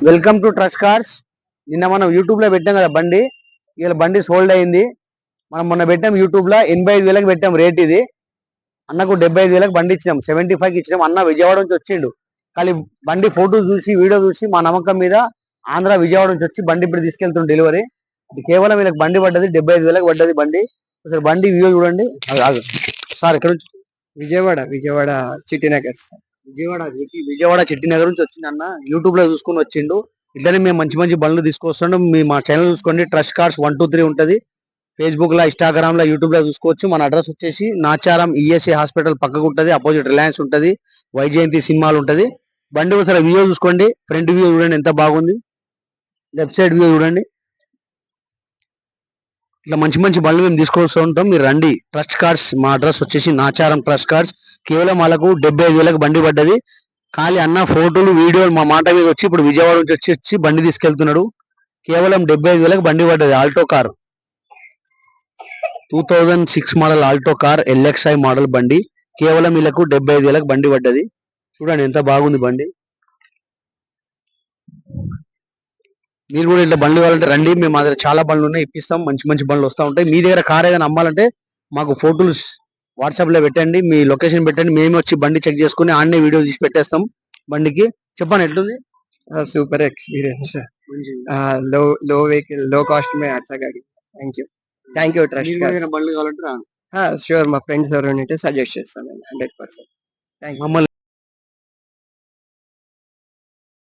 Welcome to trust cars. నిన్న మనం YouTube లో పెట్టాం కదా బండి, ఇలా బండి సోల్డ్ అయింది. మనం మొన్న పెట్టాం యూట్యూబ్ లో 85,000 పెట్టాం రేట్. ఇది అన్నకు 75,000 బండి ఇచ్చినాం, 75 ఇచ్చినాం. అన్న విజయవాడ నుంచి వచ్చిండు. కానీ బండి ఫోటో చూసి వీడియో చూసి మా నమ్మకం మీద ఆంధ్ర విజయవాడ నుంచి వచ్చి బండి ఇప్పుడు తీసుకెళ్తుంది డెలివరీ. కేవలం వీళ్ళకి బండి పడ్డది 75,000 పడ్డది బండి. అసలు బండి వ్యూ చూడండి. సార్ ఇక్కడ నుంచి విజయవాడ చిట్టినగర్ సార్. విజయవాడ చిట్టినగర్ నుంచి వచ్చింది అన్న. యూట్యూబ్ లో చూసుకుని వచ్చిండు. ఇట్లనే మేము మంచి మంచి బండ్లు తీసుకొస్తాం. మా ఛానల్ చూసుకోండి, ట్రస్ట్ కార్స్ 123 ఉంటది. ఫేస్బుక్ లో, ఇన్స్టాగ్రామ్ లో, యూట్యూబ్ లో చూసుకోవచ్చు. మన అడ్రస్ వచ్చేసి నాచారం ఈఎస్ఐ హాస్పిటల్ పక్కకు ఉంటది, అపోజిట్ రిలయన్స్ ఉంటది, వైజయంతి సినిమాలు ఉంటది. బండి ఒకసారి వ్యూ చూసుకోండి. ఫ్రంట్ వ్యూ చూడండి ఎంత బాగుంది. లెఫ్ట్ సైడ్ వ్యూ చూడండి. ఇట్లా మంచి మంచి బండ్లు మేము తీసుకొస్తూ ఉంటాం, మీరు రండి. ట్రస్ట్ కార్స్ మా అడ్రస్ వచ్చేసి నాచారం ట్రస్ట్ కార్స్. కేవలం వాళ్ళకు 75,000 బండి పడ్డది. ఖాళీ అన్న ఫోటోలు వీడియోలు మా మాట మీద వచ్చి ఇప్పుడు విజయవాడ నుంచి వచ్చి బండి తీసుకెళ్తున్నాడు. కేవలం 75,000 బండి పడ్డది. Alto car 2006 model Alto car LXI model బండి. కేవలం వీళ్ళకు 75,000 బండి పడ్డది. చూడండి ఎంత బాగుంది బండి. మీరు కూడా ఇట్లా బండ్లు కావాలంటే రండి, మేము మా దగ్గర చాలా బండ్లు ఉన్నాయి, ఇప్పిస్తాం. మంచి మంచి బండ్లు వస్తూ ఉంటాయి. మీ దగ్గర కార్ ఏదైనా అమ్మాలంటే మాకు ఫోటోలు వాట్సాప్ లో పెట్టండి, మీ లొకేషన్ పెట్టండి, మేము వచ్చి బండి చెక్ చేసుకుని ఆన్నే వీడియో తీసి పెట్టేస్తాం బండికి. చెప్పండి ఎట్లుంది? సూపర్ एक्सपीरियंस है। लो व्हीकल लो कॉस्ट में अच्छा गाड़ी। थैंक यू ट्रस्ट బండ్లు కావాలంటే हाँ श्योर మా ఫ్రెండ్స్ ఎవరైనా ఉంటే సజెస్ట్ చేస్తాను 100%। Thank you.